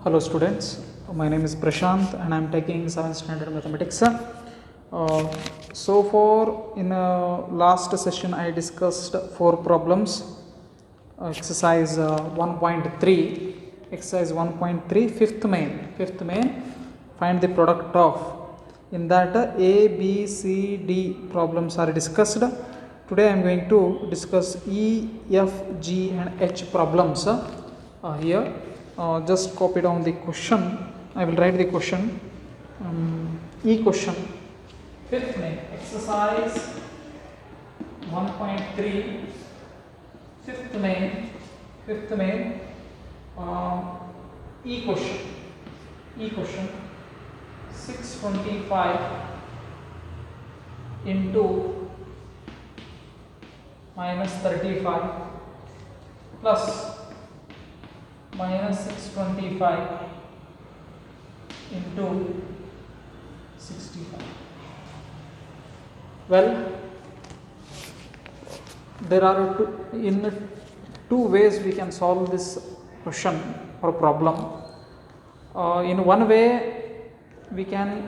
Hello students, my name is Prashant and I am taking 7th standard mathematics. So far in last session I discussed 4 problems. Exercise 1.3, exercise 1.3, fifth main, find the product of. In that A, B, C, D problems are discussed. Today I am going to discuss E, F, G and H problems here. Just copy down the question. I will write the question. E question, fifth main, exercise 1.3, fifth main, E question, 625 into minus 35 plus minus 625 into 65. Well, there are two ways we can solve this question or problem. In one way we can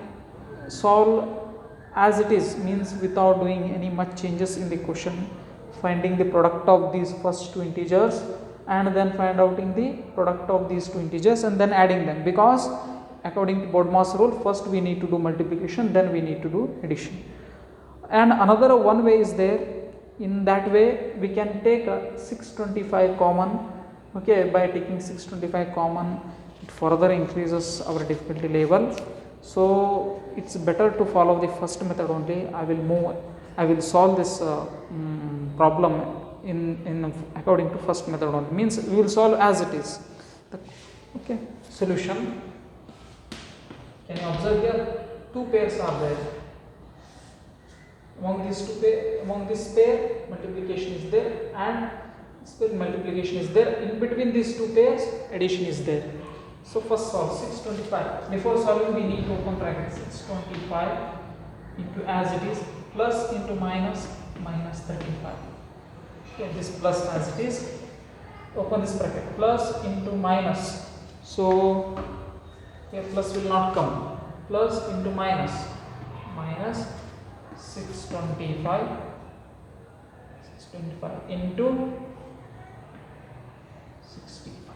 solve as it is, means without doing any much changes in the question, finding the product of these first two integers and then find out in the product of these two integers and then adding them, because according to BODMAS rule first we need to do multiplication, then we need to do addition. And another one way is there. In that way we can take a 625 common. Okay, by taking 625 common it further increases our difficulty level, so it's better to follow the first method only. I will solve this problem in according to first method only, means we will solve as it is. Okay, solution. Can you observe here two pairs are there. Among this pair multiplication is there and this pair multiplication is there. In between these two pairs addition is there. So first solve 625. Before solving we need to open bracket. 625 into as it is plus into minus 35. Okay, this plus as it is, open this bracket, plus into minus, so here plus will not come, plus into minus 625 into 65.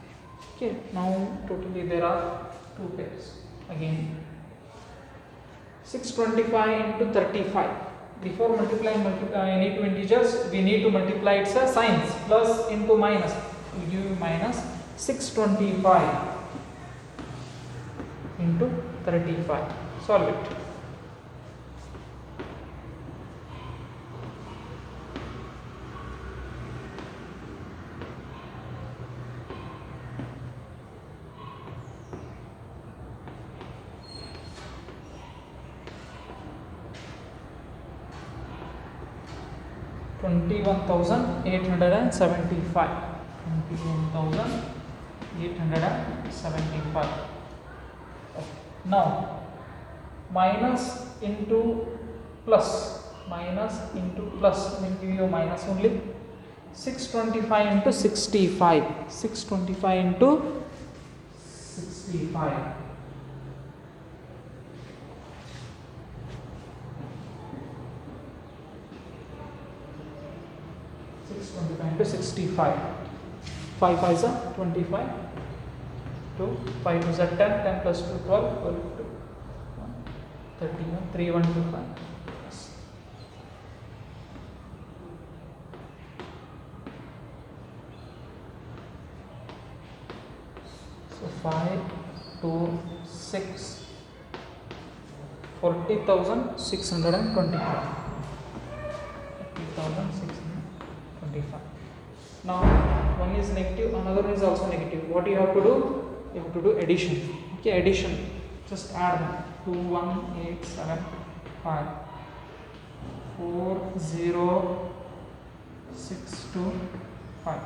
Okay, now totally there are two pairs again. 625 into 35. Before multiplying any two integers, we need to multiply its signs. Plus into minus will give you minus 625 into 35. Solve it. $21,875. Now minus into plus will give you minus only. 625 into 65. 625 into 65. Into 65. 5 5 is 25. 2 5 2 is 10. 10 plus 2 12. 12 2 1 31. 3 1 2 5. Yes. So 5 2 6 40,625. 40,625. Now one is negative, another one is also negative. What you have to do? You have to do addition. Okay, addition. Just add them. 2 1 8 7 5 4 0 6 2 5.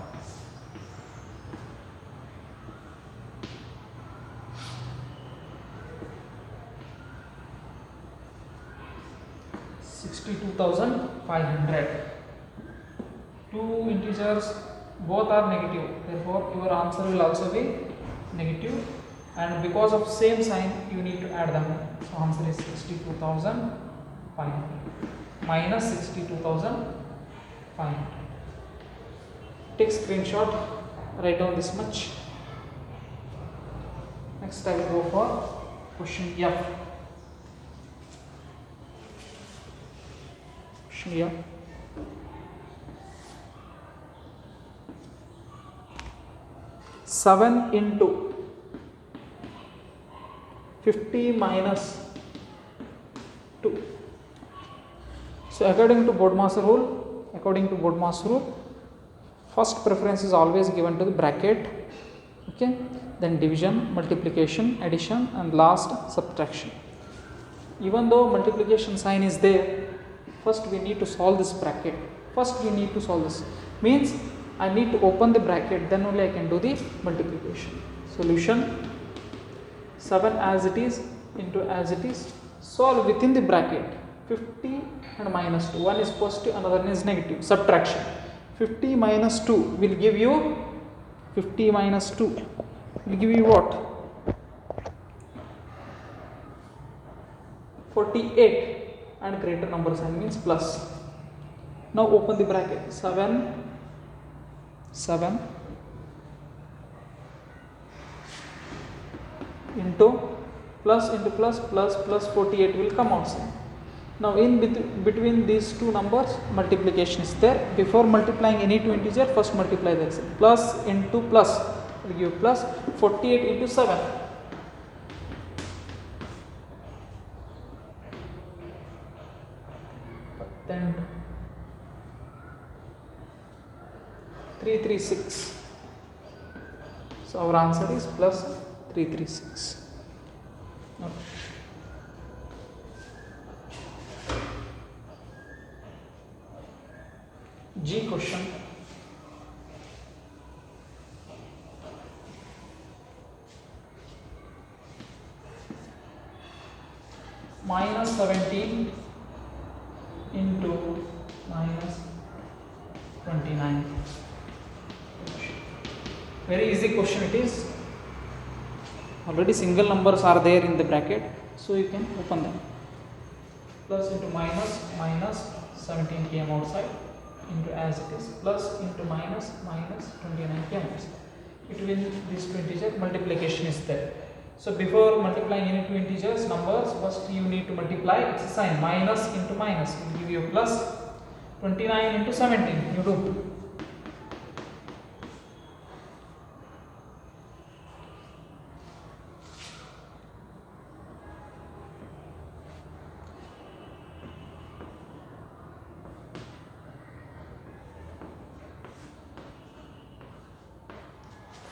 $62,500. Two integers both are negative, therefore your answer will also be negative. and because of same sign you need to add them. So answer is 62,500 minus 62,500. Take screenshot, write down this much. Next I will go for question F. Question F. Seven into 50 minus 2. So according to Bodmaster rule, first preference is always given to the bracket, okay, then division, multiplication, addition, and last subtraction. Even though multiplication sign is there, first we need to solve this bracket. First we need to solve this. Means I need to open the bracket, then only I can do the multiplication. Solution: 7 as it is into as it is. Solve within the bracket. 50 and minus 2. One is positive, another one is negative. Subtraction. 50 minus 2 will give you 50 minus 2 will give you what? 48, and greater number sign means plus. Now open the bracket. 7 into plus 48 will come outside. Now in between these two numbers multiplication is there. Before multiplying any two integer, first multiply the exit. Plus into plus will give plus 48 into 7. Then 336. So our answer is plus 336. Okay. G question. Minus 17 into minus 29. Very easy question it is. Already single numbers are there in the bracket, so you can open them. Plus into minus, minus 17 came outside, into as it is, plus into minus, minus 29 came outside. Between these two integers multiplication is there. So before multiplying any two integers numbers, first you need to multiply. It's a sign, minus into minus will give you plus. 29 into 17 you do.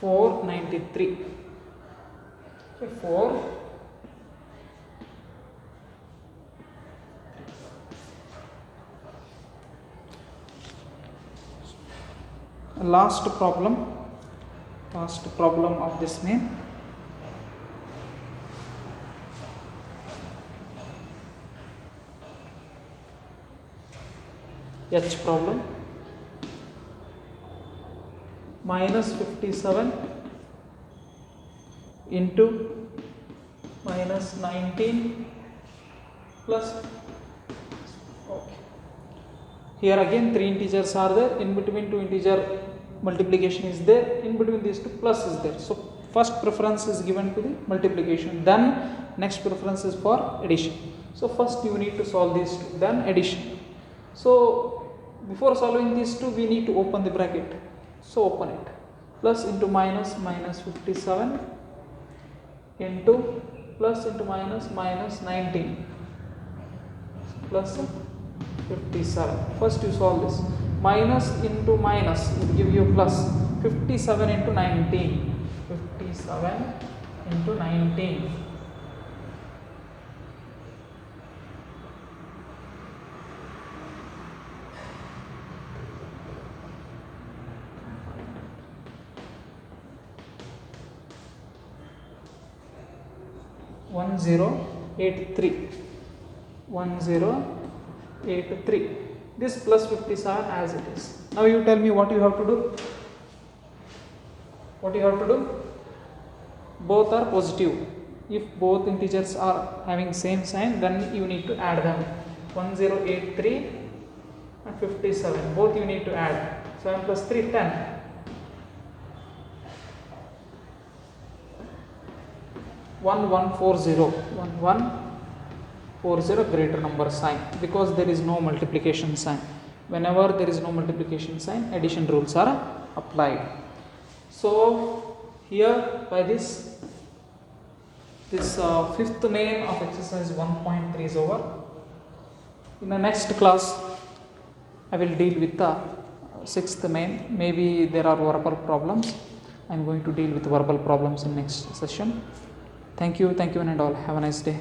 $493. Okay, 4 last problem of this main. H problem. Minus 57 into minus 19 plus. Okay. Here again three integers are there. In between two integer multiplication is there. In between these two plus is there. So first preference is given to the multiplication. Then next preference is for addition. So first you need to solve these two. Then addition. So before solving these two, we need to open the bracket. So open it. Plus into minus, minus 57 into plus into minus, minus 19 plus 57. First you solve this. Minus into minus will give you plus. 57 into 19. 57 into 19. $1083. This plus 57 as it is. Now you tell me what you have to do. What you have to do? both are positive. If both integers are having same sign, then you need to add them. 1083 and 57, both you need to add. 7 plus 3, 10. 1140 greater number sign, because there is no multiplication sign. Whenever there is no multiplication sign, addition rules are applied. So here, by this fifth main of exercise 1.3 is over. In the next class, I will deal with the sixth main. Maybe there are verbal problems. I am going to deal with verbal problems in next session. Thank you one and all. Have a nice day.